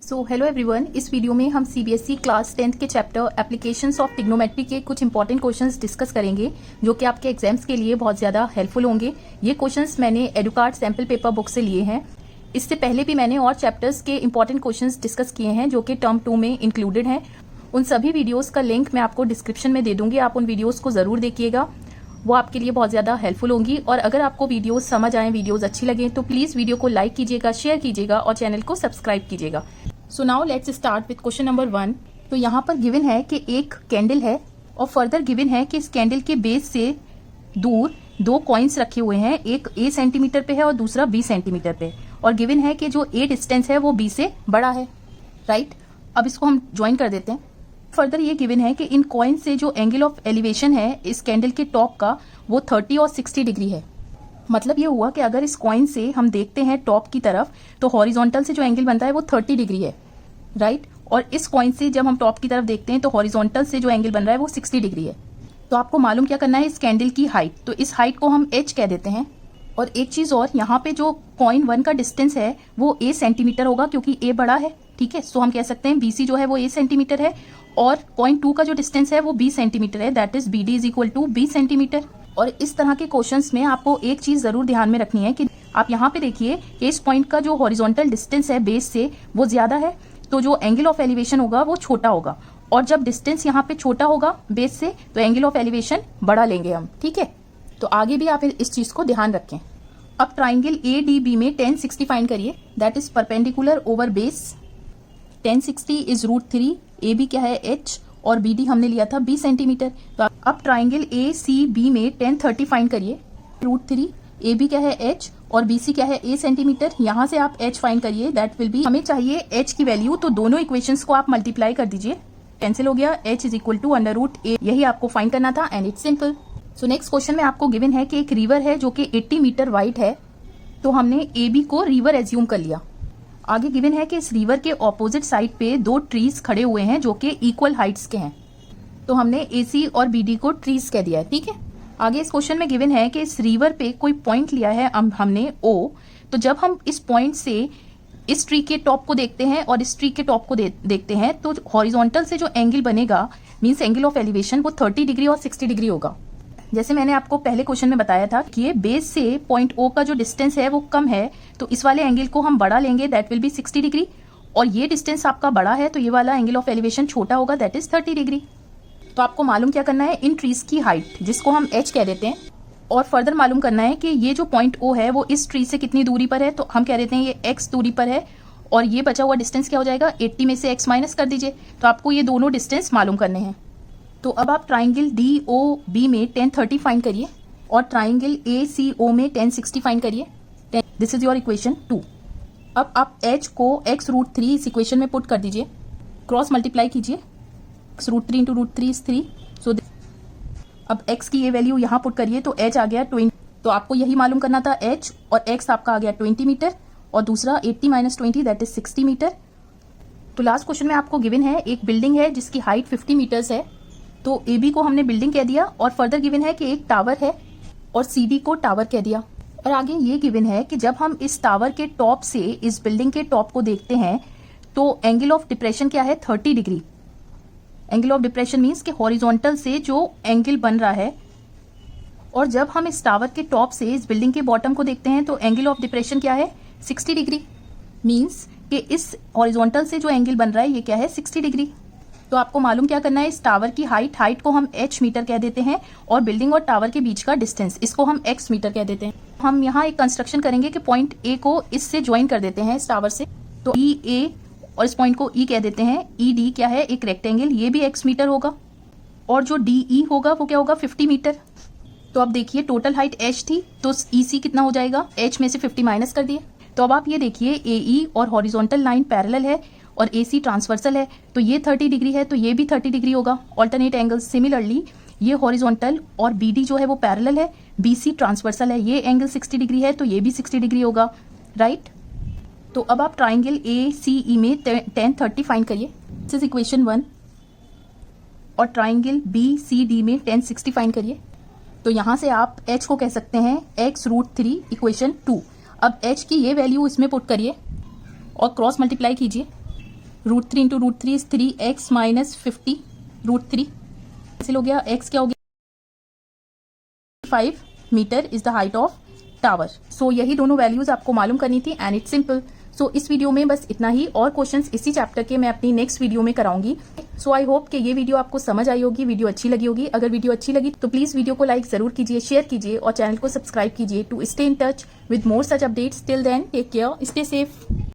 So hello everyone, इस video में हम सीबीएसई क्लास 10th के चैप्टर एप्लीकेशंस ऑफ ट्रिग्नोमेट्री के कुछ इंपॉर्टेंट क्वेश्चंस डिस्कस करेंगे जो कि आपके एग्जाम्स के लिए बहुत ज़्यादा हेल्पफुल होंगे। ये क्वेश्चंस मैंने एडुकार्ड सैम्पल पेपर बुक से लिए हैं। इससे पहले भी मैंने और चैप्टर्स के इंपॉर्टेंट क्वेश्चंस डिस्कस किए हैं जो कि टर्म 2 में इंक्लूडेड हैं। उन सभी वीडियोज़ का लिंक मैं आपको डिस्क्रिप्शन में दे दूँगी, आप उन वीडियोज़ को ज़रूर देखिएगा, वो आपके लिए बहुत ज़्यादा हेल्पफुल होंगी। और अगर आपको वीडियोस समझ आए, वीडियोस अच्छी लगे तो प्लीज़ वीडियो को लाइक कीजिएगा, शेयर कीजिएगा और चैनल को सब्सक्राइब कीजिएगा। So now let's start with question number 1। तो यहाँ पर गिवन है कि एक कैंडल है और फर्दर गिवन है कि इस कैंडल के बेस से दूर दो कॉइन्स रखे हुए हैं, एक a सेंटीमीटर पे है और दूसरा b सेंटीमीटर पे, और गिवन है कि जो a डिस्टेंस है वो b से बड़ा है, राइट। अब इसको हम ज्वाइन कर देते हैं। फर्दर ये गिवन है कि इन कॉइन से जो एंगल ऑफ एलिवेशन है इस कैंडल के टॉप का वो 30 और 60 डिग्री है। मतलब ये हुआ कि अगर इस कॉइन से हम देखते हैं टॉप की तरफ तो हॉरिजॉन्टल से जो एंगल बनता है वो 30 डिग्री है, राइट। और इस कॉइन से जब हम टॉप की तरफ देखते हैं तो हॉरिजॉन्टल से जो एंगल बन रहा है वो 60 डिग्री है। तो आपको मालूम क्या करना है, इस कैंडल की हाइट, तो इस हाइट को हम h कह देते हैं। और एक चीज और, यहाँ पे जो कॉइन 1 का डिस्टेंस है वो a सेंटीमीटर होगा क्योंकि a बड़ा है, ठीक है। सो हम कह सकते हैं BC जो है वो a सेंटीमीटर है और कॉइन 2 का जो डिस्टेंस है वो b सेंटीमीटर है, that is BD is equal to b centimetre. और इस तरह के क्वेश्चंस में आपको एक चीज जरूर ध्यान में रखनी है कि आप यहाँ पे देखिए कि इस पॉइंट का जो हॉरिजॉन्टल डिस्टेंस है बेस से वो ज्यादा है, तो जो एंगल ऑफ एलिवेशन होगा वो छोटा होगा, और जब डिस्टेंस यहाँ पे छोटा होगा बेस से तो एंगल ऑफ एलिवेशन बड़ा लेंगे हम, ठीक है। तो आगे भी आप इस चीज को ध्यान रखें। अब ट्राइंगल ADB में 1060 फाइंड करिए, that is perpendicular over base. 1060 is √3, AB क्या है h और BD हमने लिया था b सेंटीमीटर। तो अब ट्राइंगल ACB में 1030 फाइंड करिए, √3, AB क्या है h और BC क्या है a सेंटीमीटर। यहाँ से आप h फाइंड करिए, दैट विल बी, हमें चाहिए h की वैल्यू, तो दोनों इक्वेशंस को आप मल्टीप्लाई कर दीजिए, कैंसिल हो गया, h is equal to √a, यही आपको फाइंड करना था and it's simple. So next question में आपको गिवन है कि एक रिवर है जो कि 80 मीटर वाइड है, तो हमने AB को रिवर एज्यूम कर लिया। आगे गिवन है कि इस रिवर के ऑपोजिट साइड पे दो ट्रीज खड़े हुए हैं जो कि इक्वल हाइट्स के हैं, तो हमने AC और BD को ट्रीज कह दिया है, ठीक है। आगे इस क्वेश्चन में गिवन है कि इस रिवर पे कोई पॉइंट लिया है हमने O, तो जब हम इस पॉइंट से इस ट्री के टॉप को देखते हैं और इस ट्री के टॉप को देखते हैं तो हॉरिजॉन्टल से जो एंगल बनेगा मींस एंगल ऑफ एलिवेशन वो 30 डिग्री और 60 डिग्री होगा। जैसे मैंने आपको पहले क्वेश्चन में बताया था कि ये बेस से पॉइंट O का जो डिस्टेंस है वो कम है, तो इस वाले एंगल को हम बड़ा लेंगे, दैट विल बी 60 डिग्री, और ये डिस्टेंस आपका बड़ा है तो ये वाला एंगल ऑफ एलिवेशन छोटा होगा, दैट इज 30 डिग्री। तो आपको मालूम क्या करना है, इन ट्रीज की हाइट जिसको हम h कह देते हैं, और फर्दर मालूम करना है कि ये जो पॉइंट O है वो इस ट्री से कितनी दूरी पर है, तो हम कह देते हैं ये x दूरी पर है, और ये बचा हुआ डिस्टेंस क्या हो जाएगा, 80 में से x माइनस कर दीजिए। तो आपको ये दोनों डिस्टेंस मालूम करने हैं। तो अब आप ट्राइंगल DOB में 1030 फाइंड करिए और ट्राइंगल ACO में 1060 फाइंड करिए, दिस इज योर इक्वेशन 2। अब आप h को x √3 इस इक्वेशन में पुट कर दीजिए, क्रॉस मल्टीप्लाई कीजिए, x √3 इंटू √3 इज 3। सो अब x की ये वैल्यू यहाँ पुट करिए तो h आ गया 20। तो आपको यही मालूम करना था, h और x आपका आ गया 20 मीटर और दूसरा 80 माइनस 20 दैट इज 60 मीटर। तो लास्ट क्वेश्चन में आपको गिवन है एक बिल्डिंग है जिसकी हाइट 50 मीटर्स है, तो AB को हमने बिल्डिंग कह दिया, और फर्दर गिवन है कि एक टावर है और CD को टावर कह दिया। और आगे ये गिवन है कि जब हम इस टावर के टॉप से इस बिल्डिंग के टॉप को देखते हैं तो एंगल ऑफ डिप्रेशन क्या है, 30 degree. Angle of depression means कि हॉरिजॉन्टल से जो एंगल बन रहा है, और जब हम इस टावर के टॉप से इस बिल्डिंग के बॉटम को देखते हैं तो एंगल ऑफ डिप्रेशन क्या है, 60 डिग्री। मीन्स कि इस हॉरिजॉन्टल से जो एंगल बन रहा है ये क्या है, 60 डिग्री। तो आपको मालूम क्या करना है, इस टावर की हाइट को हम h मीटर कह देते हैं, और बिल्डिंग और टावर के बीच का डिस्टेंस इसको हम x मीटर कह देते हैं। हम यहाँ एक कंस्ट्रक्शन करेंगे कि पॉइंट A को इससे ज्वाइन कर देते हैं इस टावर से, तो EA और इस पॉइंट को E कह देते हैं। ED क्या है, एक रेक्टेंगल, ये भी x मीटर होगा, और जो DE होगा वो क्या होगा, 50 मीटर। तो अब देखिए टोटल हाइट h थी तो EC कितना हो जाएगा, h में से 50 माइनस कर दिए। तो अब आप ये देखिए AE और हॉरिजॉन्टल लाइन पैरेलल है और AC ट्रांसवर्सल है, तो ये 30 डिग्री है तो ये भी 30 डिग्री होगा, ऑल्टरनेट एंगल। सिमिलरली ये हॉरिजॉन्टल और BD जो है वो पैरेलल है, BC ट्रांसवर्सल है, ये एंगल 60 डिग्री है तो ये भी 60 डिग्री होगा, राइट। तो अब आप ट्राइंगल ACE में 1030 फाइंड करिए, दिस इज इक्वेशन 1, और ट्राइंगल BCD में 1060 फाइंड करिए। तो यहाँ से आप h को कह सकते हैं x √3 इक्वेशन 2। अब h की ये वैल्यू इसमें पुट करिए और क्रॉस मल्टीप्लाई कीजिए, √3 into √3 is 3x minus 50 √3 cancel हो गया। x क्या हो गया 5 metre is the height of tower. So यही दोनों वैल्यूज आपको मालूम करनी थी एंड इट्स सिंपल। सो इस वीडियो में बस इतना ही, और क्वेश्चंस इसी चैप्टर के मैं अपनी नेक्स्ट वीडियो में कराऊंगी। सो आई होप कि ये वीडियो आपको समझ आई होगी, वीडियो अच्छी लगी होगी। अगर वीडियो अच्छी लगी तो प्लीज वीडियो को लाइक जरूर कीजिए, शेयर कीजिए और चैनल को सब्सक्राइब कीजिए to stay in touch with more such updates. Till then take care, stay safe.